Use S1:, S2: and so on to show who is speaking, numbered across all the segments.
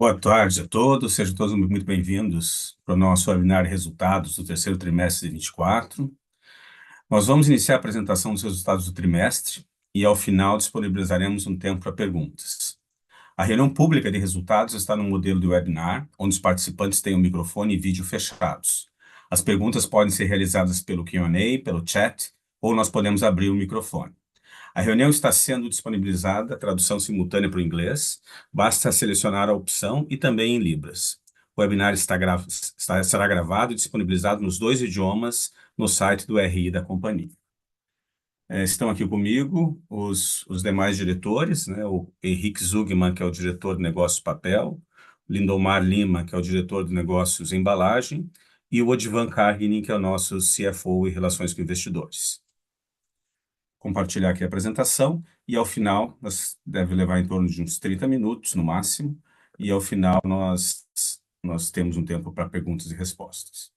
S1: Boa tarde a todos, sejam todos muito bem-vindos para o nosso webinar Resultados do terceiro trimestre de 24. Nós vamos iniciar a apresentação dos resultados do trimestre e, ao final, disponibilizaremos um tempo para perguntas. A reunião pública de resultados está no modelo de webinar, onde os participantes têm o microfone e vídeo fechados. As perguntas podem ser realizadas pelo Q&A, pelo chat, ou nós podemos abrir o microfone. A reunião está sendo disponibilizada, tradução simultânea para o inglês. Basta selecionar a opção e também em Libras. O webinar será gravado e disponibilizado nos dois idiomas no site do RI da companhia. Estão aqui comigo os demais diretores, né? O Henrique Zugman, que é o diretor de negócios papel, Lindomar Lima, que é o diretor de negócios embalagem, e o Odivan Karginin, que é o nosso CFO e relações com investidores. Compartilhar aqui a apresentação e, ao final, deve levar em torno de uns 30 minutos, no máximo, e, ao final, nós temos um tempo para perguntas e respostas.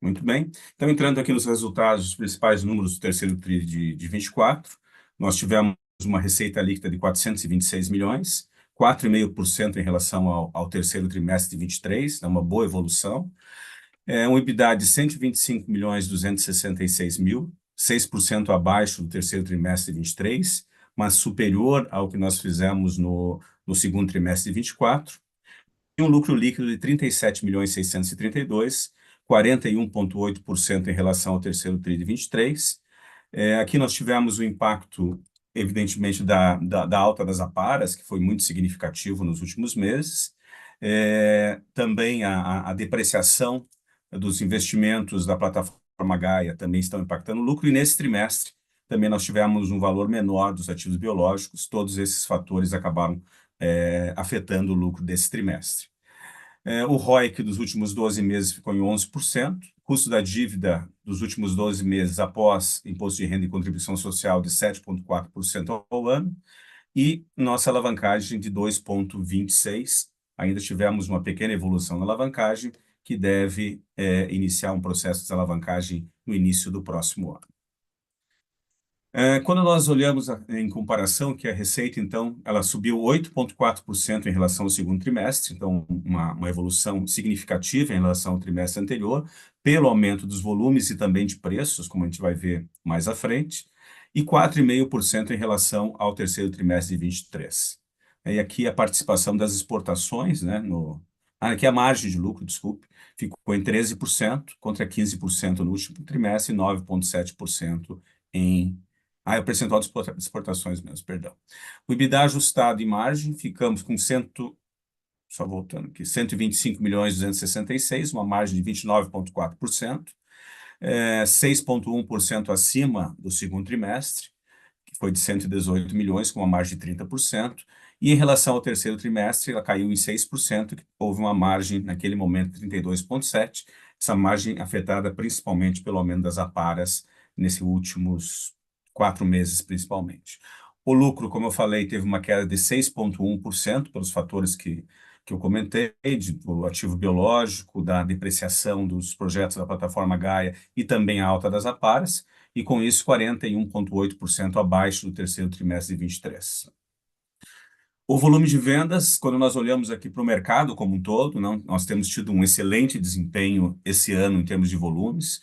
S1: Muito bem. Então, entrando aqui nos resultados, os principais números do terceiro TRI de 24, nós tivemos uma receita líquida de 426 milhões, 4,5% em relação ao terceiro trimestre de 23, é uma boa evolução. Um EBITDA de 125 milhões 266 mil, 6% abaixo do terceiro trimestre de 23, mas superior ao que nós fizemos no segundo trimestre de 24. E um lucro líquido de 37 milhões 632, 41,8% em relação ao terceiro tri de 23. Aqui nós tivemos o impacto, evidentemente, da alta das aparas, que foi muito significativo nos últimos meses. Também a depreciação dos investimentos da plataforma Gaia também estão impactando o lucro, e nesse trimestre também nós tivemos um valor menor dos ativos biológicos. Todos esses fatores acabaram afetando o lucro desse trimestre. O ROIC dos últimos 12 meses ficou em 11%, custo da dívida dos últimos 12 meses após imposto de renda e contribuição social de 7,4% ao ano, e nossa alavancagem de 2,26%. Ainda tivemos uma pequena evolução na alavancagem, que deve iniciar um processo de alavancagem no início do próximo ano. Quando nós olhamos em comparação, que a receita, então, ela subiu 8,4% em relação ao segundo trimestre, então uma evolução significativa em relação ao trimestre anterior, pelo aumento dos volumes e também de preços, como a gente vai ver mais à frente, e 4,5% em relação ao terceiro trimestre de 23. E aqui a participação das exportações, né, aqui a margem de lucro, desculpe, ficou em 13%, contra 15% no último trimestre e 9,7% é o percentual de exportações mesmo, perdão. O EBITDA ajustado e margem, ficamos com só voltando aqui, 125 milhões 266, uma margem de 29,4%, 6,1% acima do segundo trimestre, que foi de 118 milhões, com uma margem de 30%, e em relação ao terceiro trimestre, ela caiu em 6%, que houve uma margem, naquele momento, de 32,7%, essa margem afetada principalmente pelo aumento das aparas nesses últimos 4 meses, principalmente. O lucro, como eu falei, teve uma queda de 6,1% pelos fatores que eu comentei, do ativo biológico, da depreciação dos projetos da plataforma Gaia e também a alta das aparas, e com isso 41,8% abaixo do terceiro trimestre de 23. O volume de vendas, quando nós olhamos aqui para o mercado como um todo, nós temos tido um excelente desempenho esse ano em termos de volumes,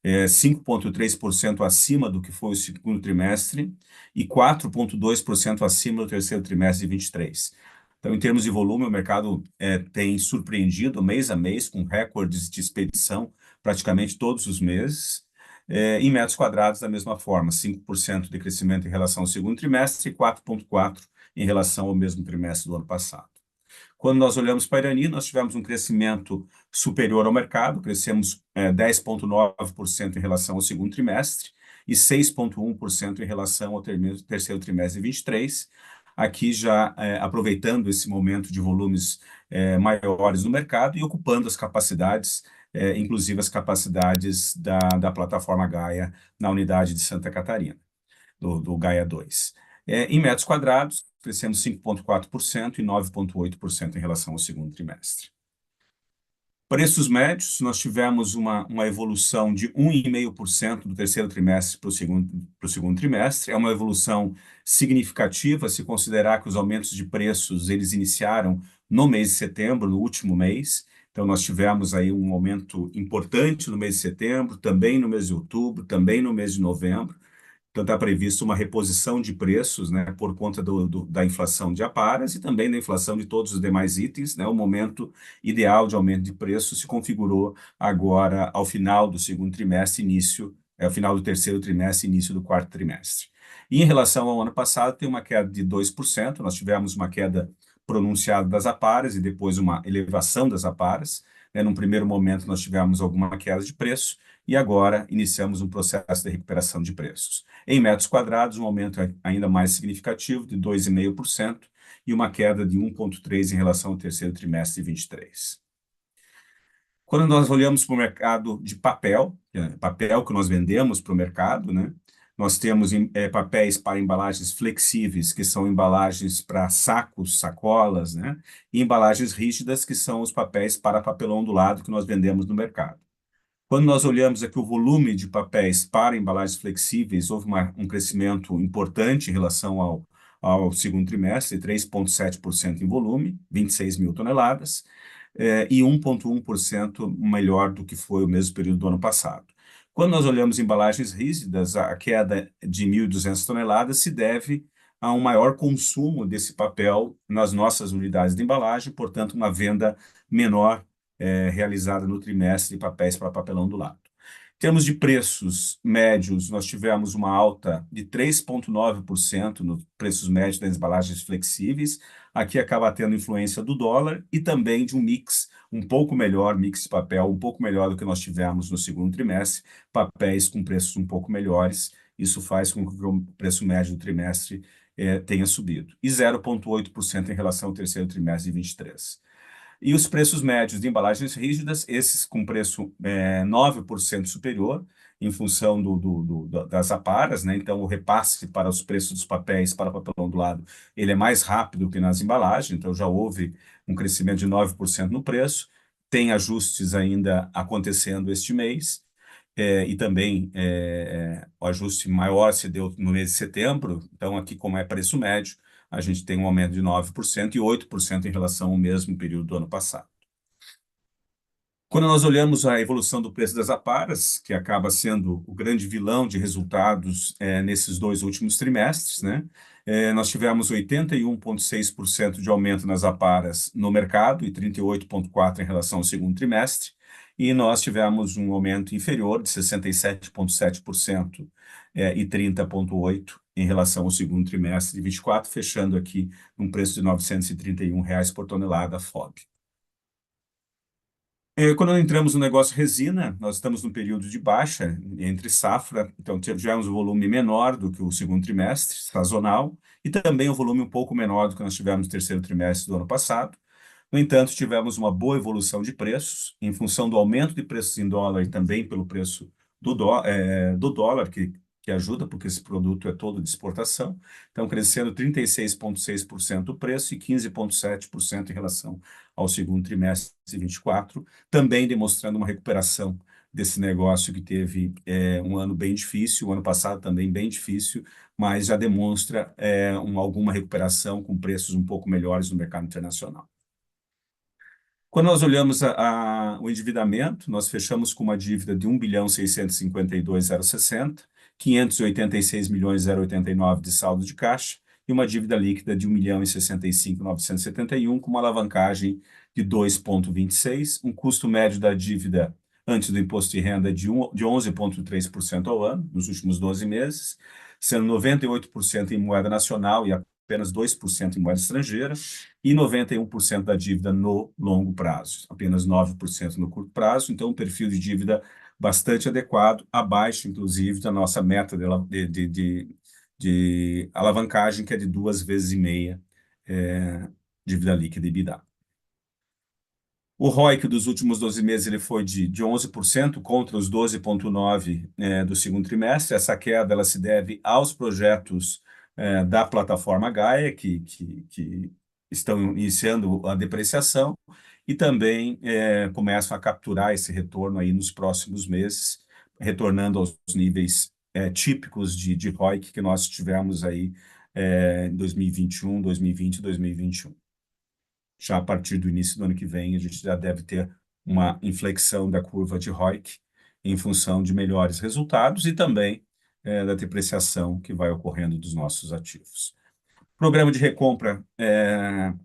S1: 5,3% acima do que foi o segundo trimestre e 4,2% acima do terceiro trimestre de 23. Então, em termos de volume, o mercado tem surpreendido mês a mês, com recordes de expedição praticamente todos os meses. Em metros quadrados, da mesma forma, 5% de crescimento em relação ao segundo trimestre e 4,4% em relação ao mesmo trimestre do ano passado. Quando nós olhamos para a Irani, nós tivemos um crescimento superior ao mercado, crescemos 10,9% em relação ao segundo trimestre e 6,1% em relação ao terceiro trimestre de 23. Aqui já aproveitando esse momento de volumes maiores no mercado e ocupando as capacidades, inclusive as capacidades da plataforma Gaia na unidade de Santa Catarina, do Gaia 2. Em metros quadrados, crescemos 5,4% e 9,8% em relação ao segundo trimestre. Preços médios, nós tivemos uma evolução de 1,5% do terceiro trimestre para o segundo trimestre. É uma evolução significativa se considerar que os aumentos de preços eles iniciaram no mês de setembro, no último mês. Então, nós tivemos aí um aumento importante no mês de setembro, também no mês de outubro, também no mês de novembro. Então, está previsto uma reposição de preços, né, por conta da inflação de aparas e também da inflação de todos os demais itens, né? O momento ideal de aumento de preço se configurou agora ao final do segundo trimestre, ao final do terceiro trimestre, início do quarto trimestre. E em relação ao ano passado, tem uma queda de 2%, nós tivemos uma queda pronunciada das aparas e depois uma elevação das aparas, né? Num primeiro momento, nós tivemos alguma queda de preço e agora iniciamos um processo de recuperação de preços. Em metros quadrados, um aumento ainda mais significativo, de 2,5%, e uma queda de 1,3% em relação ao terceiro trimestre de 23. Quando nós olhamos para o mercado de papel, papel que nós vendemos para o mercado, né? Nós temos papéis para embalagens flexíveis, que são embalagens para sacos, sacolas, né? E embalagens rígidas, que são os papéis para papelão ondulado que nós vendemos no mercado. Quando nós olhamos aqui o volume de papéis para embalagens flexíveis, houve um crescimento importante em relação ao segundo trimestre, 3,7% em volume, 26 mil toneladas, e 1,1% melhor do que foi o mesmo período do ano passado. Quando nós olhamos embalagens rígidas, a queda de 1.200 toneladas se deve a um maior consumo desse papel nas nossas unidades de embalagem, portanto, uma venda menor realizada no trimestre de papéis para papelão do lado. Em termos de preços médios, nós tivemos uma alta de 3,9% nos preços médios das embalagens flexíveis. Aqui acaba tendo influência do dólar e também de um mix um pouco melhor, mix de papel um pouco melhor do que nós tivemos no segundo trimestre, papéis com preços um pouco melhores. Isso faz com que o preço médio do trimestre tenha subido. E 0,8% em relação ao terceiro trimestre de 23. E os preços médios de embalagens rígidas, esses com preço 9% superior, em função das aparas, né? Então, o repasse para os preços dos papéis para o papelão do lado, ele é mais rápido que nas embalagens, então já houve um crescimento de 9% no preço, tem ajustes ainda acontecendo este mês, e também o ajuste maior se deu no mês de setembro, então aqui como é preço médio, a gente tem um aumento de 9% e 8% em relação ao mesmo período do ano passado. Quando nós olhamos a evolução do preço das aparas, que acaba sendo o grande vilão de resultados nesses dois últimos trimestres, né? Nós tivemos 81,6% de aumento nas aparas no mercado e 38,4% em relação ao segundo trimestre, e nós tivemos um aumento inferior de 67,7% e 30,8% em relação ao segundo trimestre de 24, fechando aqui um preço de R$ 931 por tonelada FOB. Quando entramos no negócio resina, nós estamos num período de baixa entre safra, então tivemos um volume menor do que o segundo trimestre, sazonal, e também um volume um pouco menor do que nós tivemos no terceiro trimestre do ano passado. No entanto, tivemos uma boa evolução de preços, em função do aumento de preços em dólar e também pelo preço do dólar, que ajuda, porque esse produto é todo de exportação. Então, crescendo 36,6% o preço e 15,7% em relação ao segundo trimestre de 24, também demonstrando uma recuperação desse negócio que teve um ano bem difícil, o ano passado também bem difícil, mas já demonstra alguma recuperação com preços um pouco melhores no mercado internacional. Quando nós olhamos o endividamento, nós fechamos com uma dívida de 1.652.060, 586.089 de saldo de caixa e uma dívida líquida de 1.065.971, com uma alavancagem de 2,26, um custo médio da dívida antes do imposto de renda de 11,3% ao ano, nos últimos 12 meses, sendo 98% em moeda nacional e apenas 2% em moeda estrangeira, e 91% da dívida no longo prazo, apenas 9% no curto prazo, então um perfil de dívida bastante adequado, abaixo, inclusive, da nossa meta de alavancagem, que é de 2,5 vezes dívida líquida e EBITDA. O ROIC dos últimos 12 meses ele foi de 11% contra os 12,9% do segundo trimestre. Essa queda ela se deve aos projetos da plataforma Gaia, que estão iniciando a depreciação e também começam a capturar esse retorno aí nos próximos meses, retornando aos níveis típicos de ROIC que nós tivemos aí em 2021, 2020 e 2021. Já a partir do início do ano que vem, a gente já deve ter uma inflexão da curva de ROIC em função de melhores resultados e também da depreciação que vai ocorrendo dos nossos ativos. O programa de recompra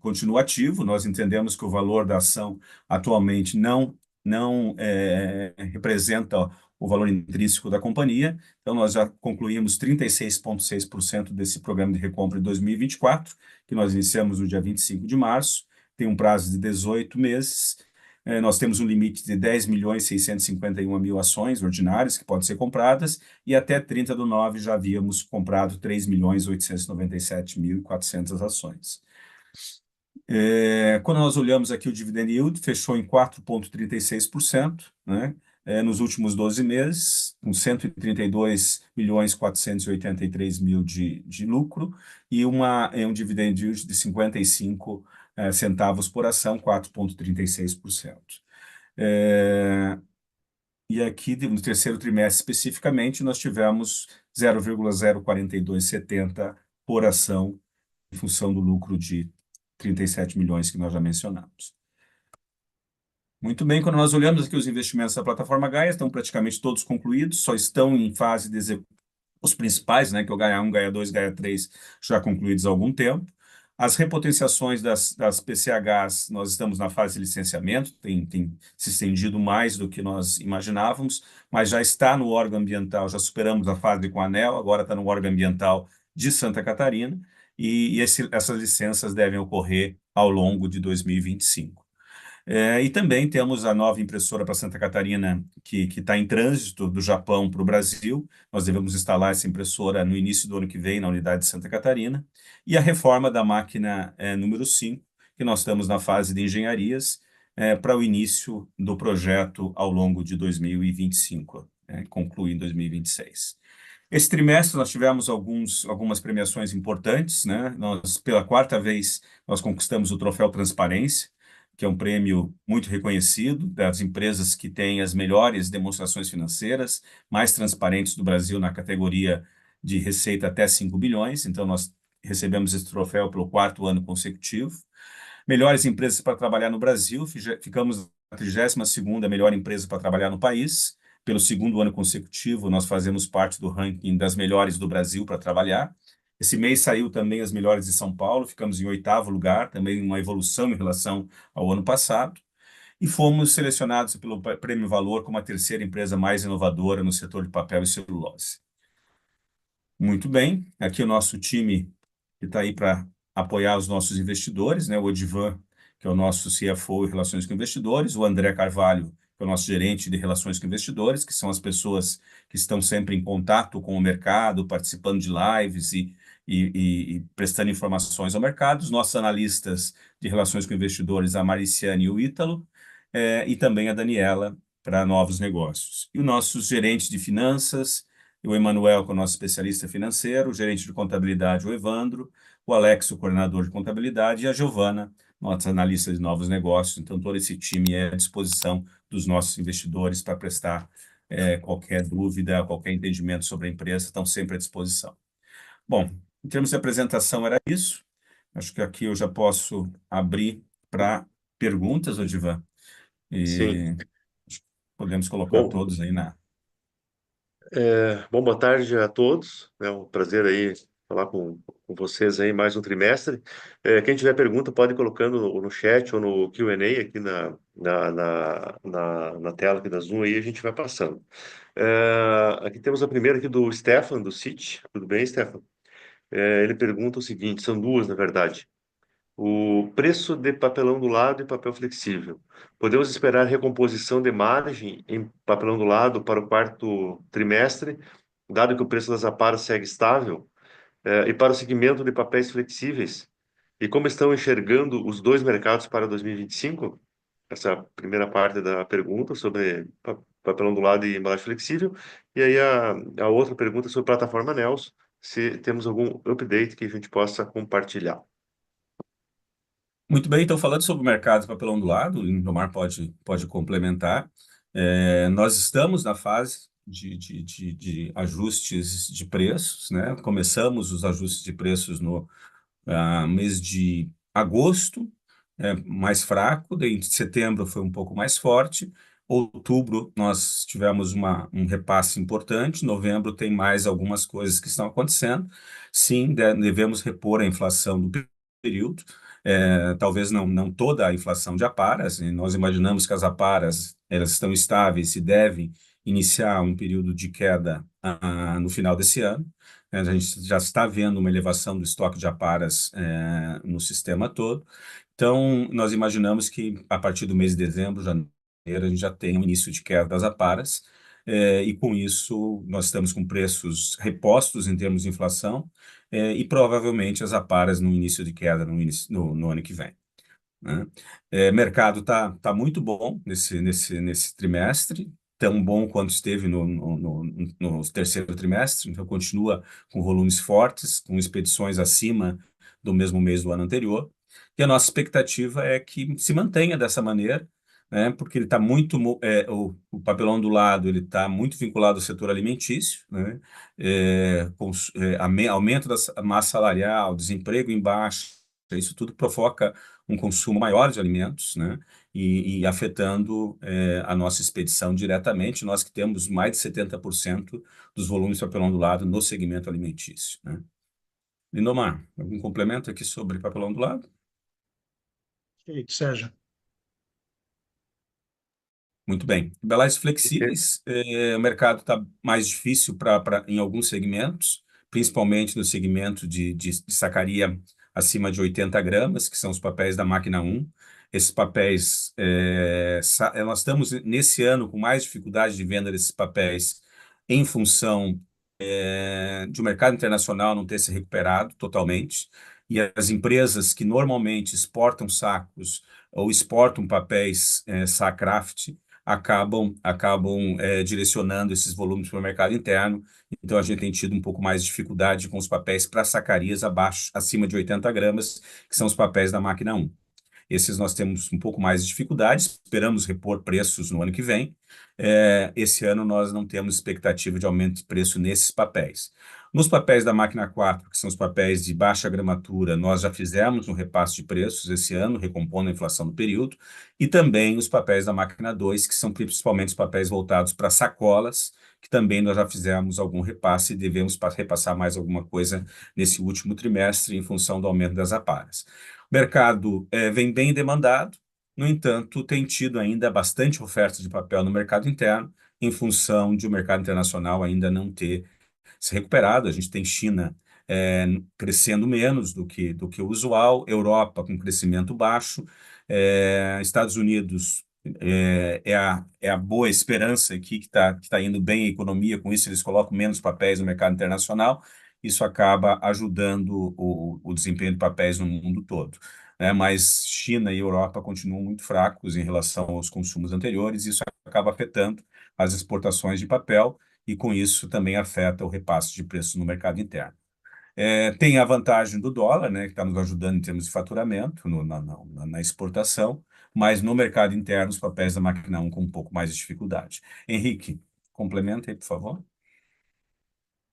S1: continua ativo. Nós entendemos que o valor da ação atualmente não representa o valor intrínseco da companhia. Então, nós já concluímos 36,6% desse programa de recompra em 2024, que nós iniciamos no dia 25 de março, tem um prazo de 18 meses. Nós temos um limite de 10.651.000 ações ordinárias que podem ser compradas, e até 30/9 já havíamos comprado 3.897.400 ações. Quando nós olhamos aqui o dividend yield, fechou em 4,36%, né? Nos últimos 12 meses, com 132.483.000 de lucro e um dividend yield de 55 centavos por ação, 4,36%. E aqui, no terceiro trimestre especificamente, nós tivemos 0,04270 por ação, em função do lucro de 37 milhões que nós já mencionamos. Muito bem, quando nós olhamos aqui os investimentos da plataforma Gaia, estão praticamente todos concluídos, só estão em fase de execução. Os principais, né, que é o Gaia 1, Gaia 2, Gaia 3, já concluídos há algum tempo. As repotenciações das PCHs, nós estamos na fase de licenciamento, tem se estendido mais do que nós imaginávamos, mas já está no órgão ambiental, já superamos a fase com a ANEEL, agora está no órgão ambiental de Santa Catarina, e essas licenças devem ocorrer ao longo de 2025. E também temos a nova impressora para Santa Catarina, que está em trânsito do Japão para o Brasil. Nós devemos instalar essa impressora no início do ano que vem, na unidade de Santa Catarina. E a reforma da máquina número 5, que nós estamos na fase de engenharias, para o início do projeto ao longo de 2025, concluir em 2026. Esse trimestre nós tivemos algumas premiações importantes, né? Pela quarta vez, nós conquistamos o Troféu Transparência, que é um prêmio muito reconhecido das empresas que têm as melhores demonstrações financeiras, mais transparentes do Brasil na categoria de receita até 5 bilhões. Então, nós recebemos esse troféu pelo quarto ano consecutivo. Melhores empresas para trabalhar no Brasil, ficamos na 32ª melhor empresa para trabalhar no país. Pelo segundo ano consecutivo, nós fazemos parte do ranking das melhores do Brasil para trabalhar. Esse mês saiu também as melhores de São Paulo, ficamos em 8º lugar, também uma evolução em relação ao ano passado. E fomos selecionados pelo Prêmio Valor como a terceira empresa mais inovadora no setor de papel e celulose. Muito bem, aqui o nosso time que está aí para apoiar os nossos investidores, né? O Odivan, que é o nosso CFO e Relações com Investidores, o André Carvalho, que é o nosso gerente de Relações com Investidores, que são as pessoas que estão sempre em contato com o mercado, participando de lives e prestando informações ao mercado, os nossos analistas de Relações com Investidores, a Mariciane e o Ítalo, e também a Daniela, para novos negócios. E os nossos gerentes de finanças, o Emanuel, que é o nosso especialista financeiro, o gerente de contabilidade, o Evandro, o Alex, o coordenador de contabilidade, e a Giovana, nossa analista de novos negócios. Então, todo esse time é à disposição dos nossos investidores para prestar qualquer dúvida, qualquer entendimento sobre a empresa, estão sempre à disposição. Bom, em termos de apresentação, era isso. Acho que aqui eu já posso abrir para perguntas, Odivan,
S2: Sim.
S1: e podemos colocar
S2: Bom,
S1: todos aí na...
S2: boa tarde a todos. É um prazer aí falar com vocês aí mais um trimestre. Quem tiver pergunta pode ir colocando no chat ou no Q&A aqui na tela aqui da Zoom aí a gente vai passando. Aqui temos a primeira aqui do Stefan, do Citi. Tudo bem, Stefan? Ele pergunta o seguinte, são duas, na verdade. O preço de papelão do lado e papel flexível. Podemos esperar recomposição de margem em papelão do lado para o quarto trimestre, dado que o preço das aparas segue estável, e para o segmento de papéis flexíveis? E como estão enxergando os dois mercados para 2025? Essa é a primeira parte da pergunta sobre papelão do lado e embalagem flexível. E aí a outra pergunta é sobre plataforma Nels, se temos algum update que a gente possa compartilhar.
S1: Muito bem, então falando sobre o mercado de papel ondulado, o Lindomar pode complementar. Nós estamos na fase de ajustes de preços, né? Começamos os ajustes de preços no mês de agosto, mais fraco, daí em setembro foi um pouco mais forte, outubro nós tivemos um repasse importante, novembro tem mais algumas coisas que estão acontecendo, sim, devemos repor a inflação do período, talvez não toda a inflação de aparas, e nós imaginamos que as aparas elas estão estáveis e devem iniciar um período de queda no final desse ano. A gente já está vendo uma elevação do estoque de aparas no sistema todo. Então, nós imaginamos que a partir do mês de dezembro, janeiro, a gente já tem um início de queda das aparas, e com isso nós estamos com preços repostos em termos de inflação, e provavelmente as aparas no início de queda no ano que vem, né? Mercado tá muito bom nesse trimestre, tão bom quanto esteve no terceiro trimestre, então continua com volumes fortes, com expedições acima do mesmo mês do ano anterior. E a nossa expectativa é que se mantenha dessa maneira, né? Porque ele está o papelão do lado ele está muito vinculado ao setor alimentício, né? Aumento da massa salarial, desemprego em baixa, isso tudo provoca um consumo maior de alimentos, né? E afetando a nossa expedição diretamente, nós que temos mais de 70% dos volumes de papelão do lado no segmento alimentício, né? Lindomar, algum complemento aqui sobre papelão do lado?
S3: Perfeito, Sérgio.
S1: Muito bem. Embalagens
S2: Ok.
S1: flexíveis, o mercado está mais difícil em alguns segmentos, principalmente no segmento de sacaria acima de 80 gramas, que são os papéis da máquina um. Esses papéis, nós estamos nesse ano com mais dificuldade de venda desses papéis em função de o mercado internacional não ter se recuperado totalmente, e as empresas que normalmente exportam sacos ou exportam papéis Sacraft acabam direcionando esses volumes para o mercado interno. Então, a gente tem tido um pouco mais de dificuldade com os papéis para sacarias acima de 80 gramas, que são os papéis da máquina um. Esses nós temos um pouco mais de dificuldade, esperamos repor preços no ano que vem. Esse ano nós não temos expectativa de aumento de preço nesses papéis. Nos papéis da máquina 4, que são os papéis de baixa gramatura, nós já fizemos um repasse de preços esse ano, recompondo a inflação do período, e também os papéis da máquina 2, que são principalmente os papéis voltados para sacolas, que também nós já fizemos algum repasse e devemos repassar mais alguma coisa nesse último trimestre em função do aumento das aparas. O mercado vem bem demandado, no entanto, tem tido ainda bastante oferta de papel no mercado interno, em função de o mercado internacional ainda não ter se recuperado. A gente tem China crescendo menos do que o usual, Europa com crescimento baixo, Estados Unidos é a boa esperança aqui, que tá indo bem a economia, com isso eles colocam menos papéis no mercado internacional, isso acaba ajudando o desempenho de papéis no mundo todo, né? Mas China e Europa continuam muito fracos em relação aos consumos anteriores, e isso acaba afetando as exportações de papel, e com isso também afeta o repasse de preços no mercado interno. Tem a vantagem do dólar, né, que está nos ajudando em termos de faturamento na exportação, mas no mercado interno os papéis da máquina um com um pouco mais de dificuldade. Henrique, complementa aí, por favor.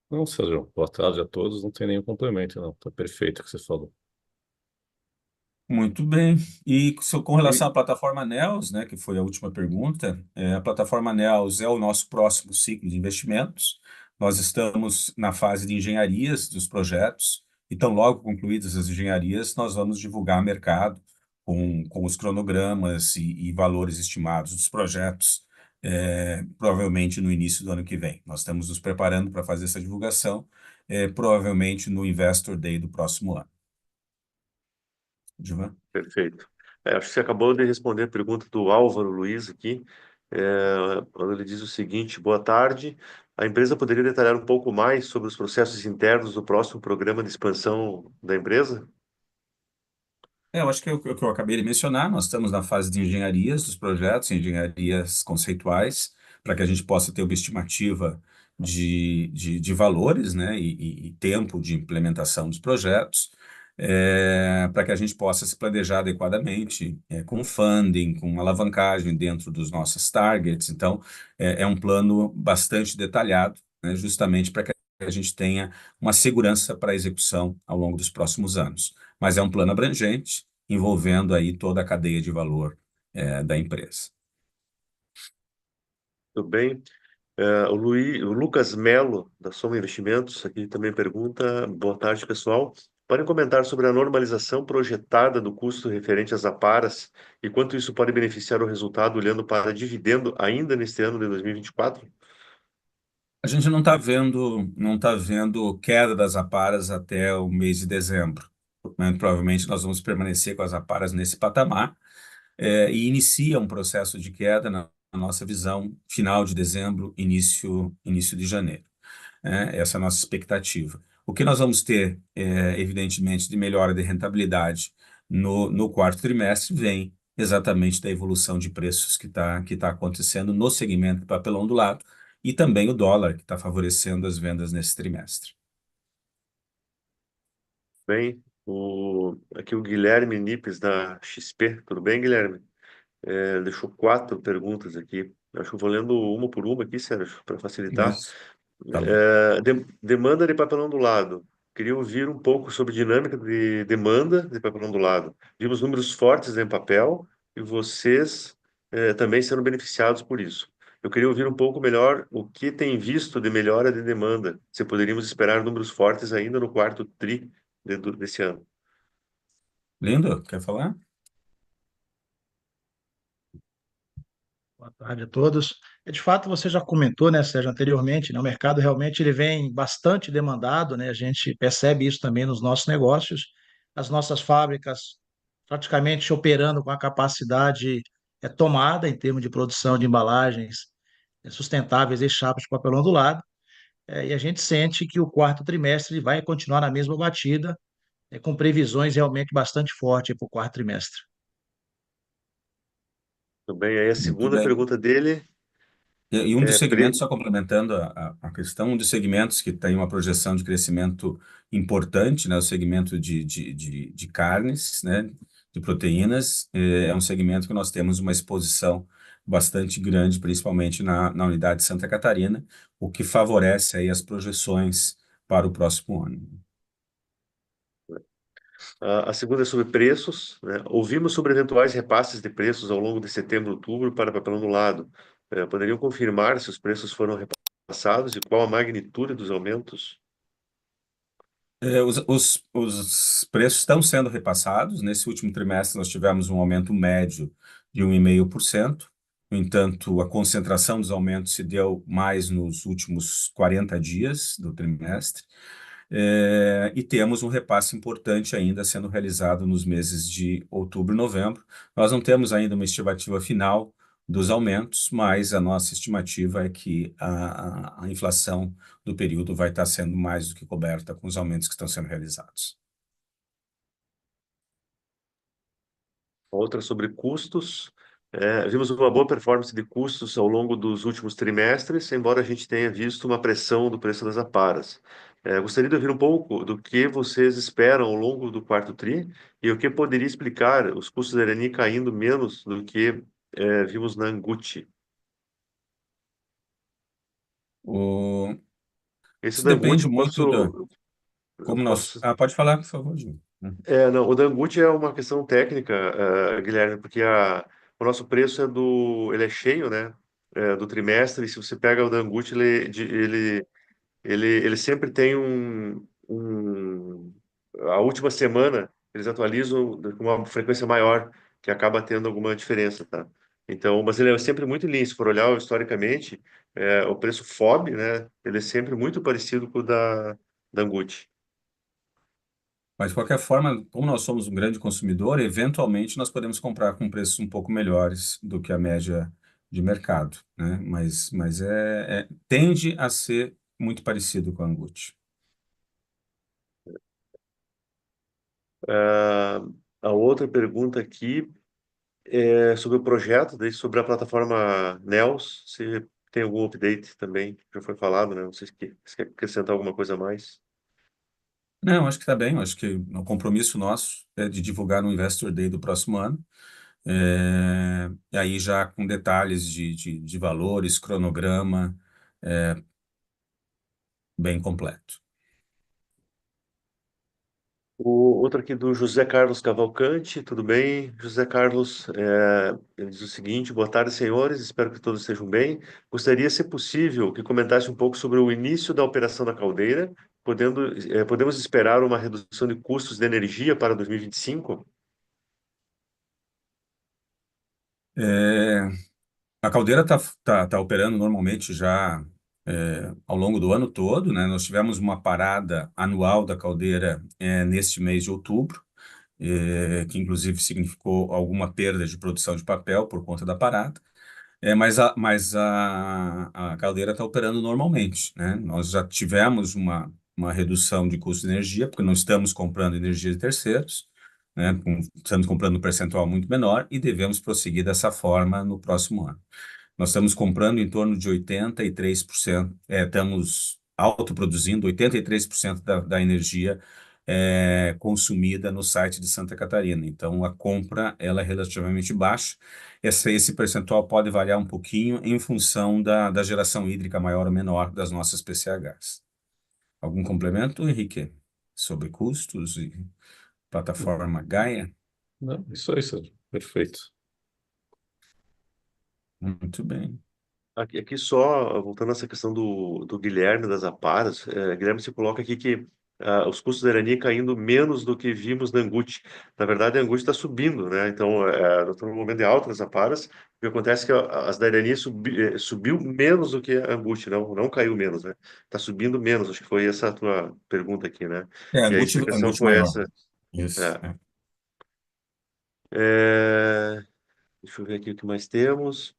S4: Não, Sérgio, boa tarde a todos. Não tem nenhum complemento, não. Tá perfeito o que você falou.
S1: Muito bem. E com relação
S2: Ok.
S1: à plataforma Nels, né, que foi a última pergunta, a plataforma Nels é o nosso próximo ciclo de investimentos. Nós estamos na fase de engenharias dos projetos, então, logo concluídas as engenharias, nós vamos divulgar ao mercado com os cronogramas e valores estimados dos projetos, provavelmente no início do ano que vem. Nós estamos nos preparando para fazer essa divulgação, provavelmente no Investor Day do próximo ano. Divan?
S2: Perfeito. Acho que você acabou de responder a pergunta do Álvaro Luiz aqui, quando ele diz o seguinte: boa tarde. A empresa poderia detalhar um pouco mais sobre os processos internos do próximo programa de expansão da empresa?
S1: Eu acho que é o que eu acabei de mencionar. Nós estamos na fase de engenharias dos projetos, engenharias conceituais, para que a gente possa ter uma estimativa de valores, né, e tempo de implementação dos projetos. para que a gente possa se planejar adequadamente, com funding, com alavancagem dentro dos nossos targets. Então, é um plano bastante detalhado, né, justamente para que a gente tenha uma segurança para a execução ao longo dos próximos anos. Mas é um plano abrangente, envolvendo aí toda a cadeia de valor, da empresa.
S2: Tudo bem? O Lucas Melo, da Soma Investimentos, aqui também pergunta: boa tarde, pessoal. Podem comentar sobre a normalização projetada do custo referente às aparas e quanto isso pode beneficiar o resultado olhando para dividendo ainda neste ano de 2024?
S1: A gente não tá vendo queda das aparas até o mês de dezembro, né? Provavelmente nós vamos permanecer com as aparas nesse patamar, e inicia um processo de queda na nossa visão, final de dezembro, início de janeiro, né? Essa é a nossa expectativa. O que nós vamos ter, evidentemente, de melhora de rentabilidade no quarto trimestre vem exatamente da evolução de preços que tá acontecendo no segmento de papelão ondulado e também o dólar, que está favorecendo as vendas nesse trimestre.
S2: Bem, aqui o Guilherme Nipes, da XP. Tudo bem, Guilherme? Deixou 4 perguntas aqui. Acho que eu vou lendo uma por uma aqui, Sérgio, para facilitar.
S1: Isso. Tá bom.
S2: Demanda de papelão do lado. Queria ouvir um pouco sobre dinâmica de demanda de papelão do lado. Vimos números fortes em papel e vocês também sendo beneficiados por isso. Eu queria ouvir um pouco melhor o que tem visto de melhora de demanda. Se poderíamos esperar números fortes ainda no quarto tri desse ano.
S1: Lindo, quer falar?
S3: Boa tarde a todos. De fato, você já comentou, né, Sérgio, anteriormente, né, o mercado realmente ele vem bastante demandado, né, a gente percebe isso também nos nossos negócios, as nossas fábricas praticamente operando com a capacidade tomada em termos de produção de embalagens sustentáveis e chapas de papelão do lado, e a gente sente que o quarto trimestre vai continuar na mesma batida, com previsões realmente bastante fortes para o quarto trimestre.
S2: Tudo bem? Aí a
S1: Muito
S2: segunda
S1: bem.
S2: pergunta dele
S1: E um dos
S2: é
S1: segmentos, só complementando a questão, um dos segmentos que tem uma projeção de crescimento importante, né, o segmento de carnes, né, de proteínas, é um segmento que nós temos uma exposição bastante grande, principalmente na unidade de Santa Catarina, o que favorece aí as projeções para o próximo ano.
S2: A segunda é sobre preços, né? Ouvimos sobre eventuais repasses de preços ao longo de setembro, outubro para papel anulado. Poderiam confirmar se os preços foram repassados e qual a magnitude dos aumentos?
S1: Os preços estão sendo repassados. Nesse último trimestre, nós tivemos um aumento médio de 1,5%. No entanto, a concentração dos aumentos se deu mais nos últimos 40 dias do trimestre. E temos um repasse importante ainda sendo realizado nos meses de outubro e novembro. Nós não temos ainda uma estimativa final dos aumentos, mas a nossa estimativa é que a inflação do período vai estar sendo mais do que coberta com os aumentos que estão sendo realizados.
S2: Outra sobre custos. Vimos uma boa performance de custos ao longo dos últimos trimestres, embora a gente tenha visto uma pressão do preço das aparas. Gostaria de ouvir um pouco do que vocês esperam ao longo do quarto tri e o que poderia explicar os custos da Irani caindo menos do que vimos na Anguti.
S1: O,
S2: Esse
S1: isso
S2: da Anguti
S1: depende
S2: eu
S1: muito da
S2: posso, eu
S1: como nós.
S2: posso.
S1: Ah, pode falar, por favor, Gil.
S2: Não, o Dangote é uma questão técnica, Guilherme, porque o nosso preço ele é cheio, né? Do trimestre, e se você pega o Dangote, ele sempre tem a última semana, eles atualizam com uma frequência maior, que acaba tendo alguma diferença, tá? Então, mas ele é sempre muito lindo, se for olhar historicamente, o preço FOB, né? Ele é sempre muito parecido com o da Dangote.
S1: Mas, de qualquer forma, como nós somos um grande consumidor, eventualmente nós podemos comprar com preços um pouco melhores do que a média de mercado, né? Mas tende a ser muito parecido com a Angut.
S2: Ah, a outra pergunta aqui é sobre o projeto, sobre a plataforma Nels. Se tem algum update também, já foi falado, né? Não sei se quer acrescentar alguma coisa a mais.
S1: Não, acho que está bem. Eu acho que o compromisso nosso é de divulgar no Investor Day do próximo ano. E aí já com detalhes de valores, cronograma, bem completo.
S2: O outro aqui do José Carlos Cavalcante, tudo bem? José Carlos, ele diz o seguinte: boa tarde, senhores, espero que todos estejam bem. Gostaria, se possível, que comentasse um pouco sobre o início da operação da caldeira, podemos esperar uma redução de custos de energia para 2025?
S1: É, a caldeira está operando normalmente já ao longo do ano todo, né? Nós tivemos uma parada anual da caldeira neste mês de outubro, que inclusive significou alguma perda de produção de papel por conta da parada. Mas a caldeira está operando normalmente, né? Nós já tivemos uma redução de custo de energia, porque não estamos comprando energia de terceiros, né? Estamos comprando um percentual muito menor e devemos prosseguir dessa forma no próximo ano. Nós estamos comprando em torno de 83%, estamos autoproduzindo 83% da energia consumida no site de Santa Catarina. Então, a compra ela é relativamente baixa. Esse percentual pode variar um pouquinho em função da geração hídrica maior ou menor das nossas PCHs. Algum complemento, Henrique, sobre custos e plataforma Gaia?
S4: Não, isso aí, Sérgio. Perfeito.
S1: Muito bem.
S2: Aqui só, voltando a essa questão do Guilherme das Aparas, Guilherme, se coloca aqui que os custos da Irani caindo menos do que vimos na Angut. Na verdade, a Angut está subindo, né? Então, nós estamos num momento de alta das Aparas. O que acontece é que as da Irani subiu menos do que a Angut, não caiu menos, né? Está subindo menos, acho que foi essa a tua pergunta aqui, né? E a explicação
S1: Angut
S2: foi
S1: maior.
S2: essa.
S1: Isso.
S2: É. É, deixa eu ver aqui o que mais temos.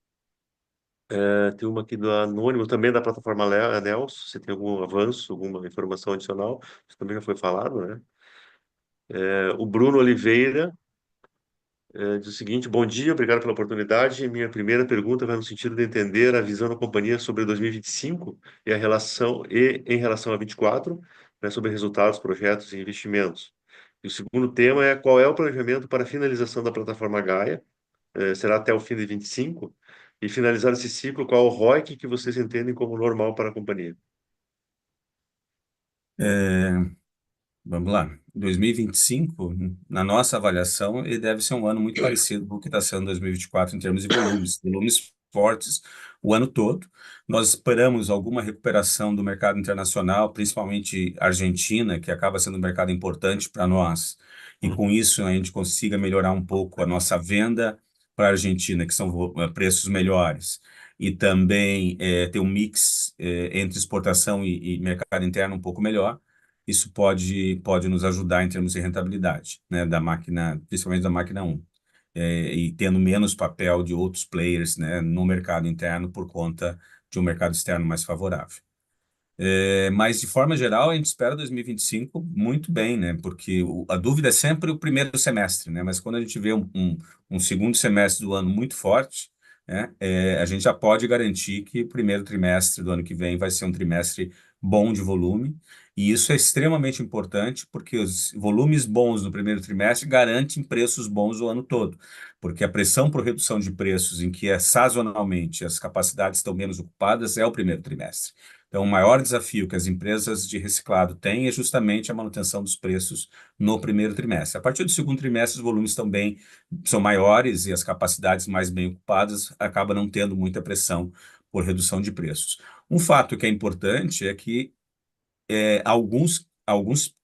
S2: Tem uma aqui do Anônimo, também da plataforma Anel. Se você tem algum avanço, alguma informação adicional, isso também já foi falado, né? O Bruno Oliveira diz o seguinte: bom dia, obrigado pela oportunidade. Minha primeira pergunta vai no sentido de entender a visão da companhia sobre 2025 e a relação em relação a 24, né, sobre resultados, projetos e investimentos. E o segundo tema é qual é o planejamento para a finalização da plataforma Gaia, será até o fim de 25, e finalizar esse ciclo, qual o ROIC que vocês entendem como normal para a companhia?
S1: É, Vamos lá. 2025, na nossa avaliação, ele deve ser um ano muito parecido com o que está sendo 2024 em termos de volumes, volumes fortes o ano todo. Nós esperamos alguma recuperação do mercado internacional, principalmente Argentina, que acaba sendo um mercado importante para nós, e com isso a gente consiga melhorar um pouco a nossa venda para a Argentina, que são preços melhores. E também ter um mix entre exportação e mercado interno um pouco melhor. Isso pode nos ajudar em termos de rentabilidade, né, da máquina, principalmente da máquina um, e tendo menos papel de outros players, né, no mercado interno por conta de um mercado externo mais favorável. Mas, de forma geral, a gente espera 2025 muito bem, né? Porque a dúvida é sempre o primeiro semestre, né? Mas quando a gente vê um segundo semestre do ano muito forte, né? A gente já pode garantir que o primeiro trimestre do ano que vem vai ser um trimestre bom de volume. E isso é extremamente importante, porque os volumes bons no primeiro trimestre garantem preços bons o ano todo. Porque a pressão por redução de preços, em que sazonalmente as capacidades estão menos ocupadas, é o primeiro trimestre. Então, o maior desafio que as empresas de reciclado têm é justamente a manutenção dos preços no primeiro trimestre. A partir do segundo trimestre, os volumes também são maiores e as capacidades mais bem ocupadas acabam não tendo muita pressão por redução de preços. Um fato que é importante é que alguns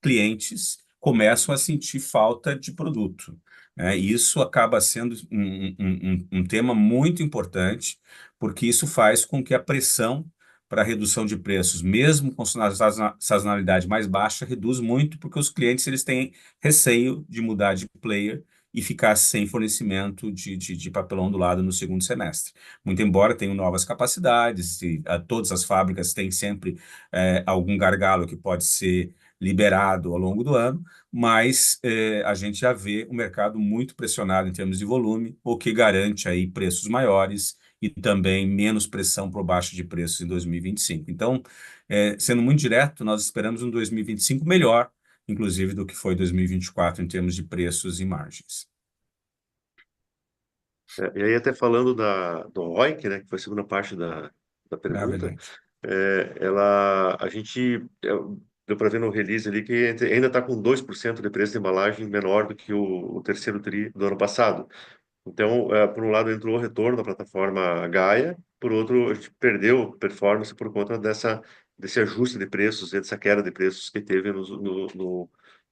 S1: clientes começam a sentir falta de produto, né? E isso acaba sendo um tema muito importante, porque isso faz com que a pressão para a redução de preços, mesmo com sazonalidade mais baixa, reduz muito, porque os clientes eles têm receio de mudar de player e ficar sem fornecimento de papelão do lado no segundo semestre. Muito embora tenham novas capacidades, e todas as fábricas têm sempre algum gargalo que pode ser liberado ao longo do ano, mas a gente já vê o mercado muito pressionado em termos de volume, o que garante aí preços maiores e também menos pressão por baixo de preços em 2025. Então, sendo muito direto, nós esperamos um 2025 melhor inclusive do que foi 2024 em termos de preços e margens.
S2: E aí, até falando do ROIC, né, que foi a segunda parte da
S1: É
S2: pergunta,
S1: verdade.
S2: a gente deu para ver no release ali que ainda está com 2% de preço de embalagem menor do que o terceiro TRI do ano passado. Então, por um lado, entrou o retorno da plataforma Gaia, por outro, a gente perdeu performance por conta desse ajuste de preços, dessa queda de preços que teve nos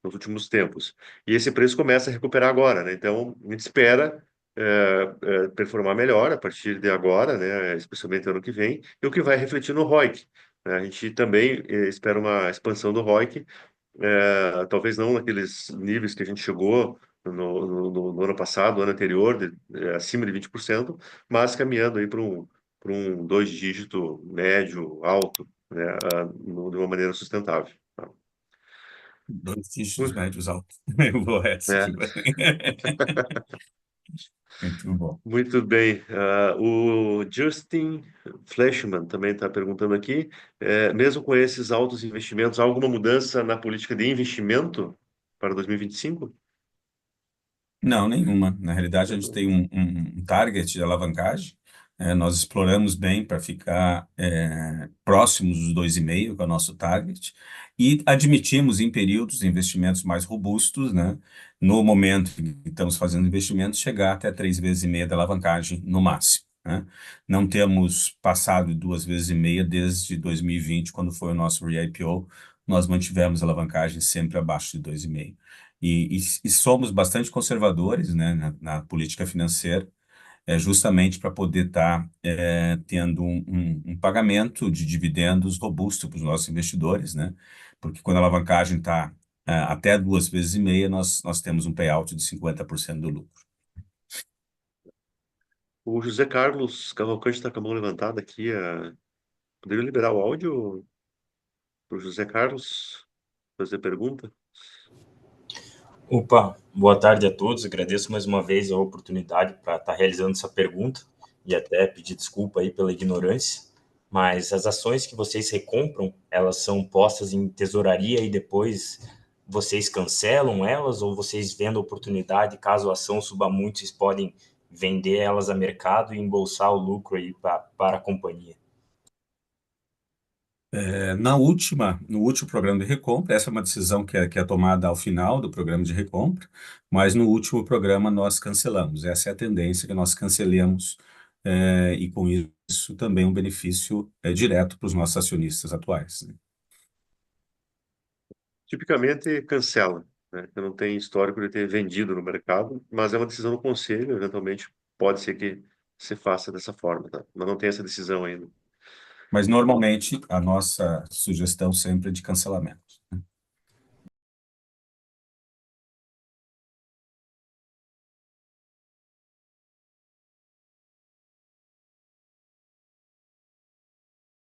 S2: últimos tempos. E esse preço começa a recuperar agora, né? Então, a gente espera performar melhor a partir de agora, né? Especialmente ano que vem, e o que vai refletir no ROIC, né? A gente também espera uma expansão do ROIC, talvez não naqueles níveis que a gente chegou no ano passado, ano anterior, acima de 20%, mas caminhando aí para um dois dígito médio, alto, né, de uma maneira sustentável. Tá?
S1: 2 dígitos médios altos. Eu vou essa
S2: É,
S1: aqui. Muito bom.
S2: muito bem. O Justin Fleshman também está perguntando aqui, mesmo com esses altos investimentos, há alguma mudança na política de investimento para 2025?
S1: Não, nenhuma. Na realidade, a gente tem um target de alavancagem. Nós exploramos bem para ficar próximos dos 2,5, que é o nosso target, e admitimos em períodos de investimentos mais robustos, né, no momento em que estamos fazendo investimentos, chegar até 3,5 vezes da alavancagem no máximo. Né? Não temos passado de 2,5 vezes desde 2020, quando foi o nosso re-IPO. Nós mantivemos a alavancagem sempre abaixo de 2,5. E somos bastante conservadores, né, na política financeira, justamente para poder estar tendo um pagamento de dividendos robusto para os nossos investidores, né? Porque quando a alavancagem está até 2,5 vezes, nós temos um payout de 50% do lucro.
S2: O José Carlos Cavalcante está com a mão levantada aqui. Poderia liberar o áudio para o José Carlos fazer pergunta?
S5: Opa, boa tarde a todos. Agradeço mais uma vez a oportunidade para estar realizando essa pergunta e até pedir desculpa aí pela ignorância. Mas as ações que vocês recompram, elas são postas em tesouraria e depois vocês cancelam elas ou vocês vendo a oportunidade, caso a ação suba muito, vocês podem vender elas a mercado e embolsar o lucro aí para a companhia?
S1: No último programa de recompra, essa é uma decisão que é tomada ao final do programa de recompra, mas no último programa nós cancelamos. Essa é a tendência, que nós cancelemos, e com isso também um benefício direto para os nossos acionistas atuais. Né?
S2: Tipicamente cancela, né? Eu não tenho histórico de ter vendido no mercado, mas é uma decisão do conselho, eventualmente pode ser que se faça dessa forma, tá? Mas não tem essa decisão ainda.
S1: Mas normalmente a nossa sugestão sempre é de cancelamento.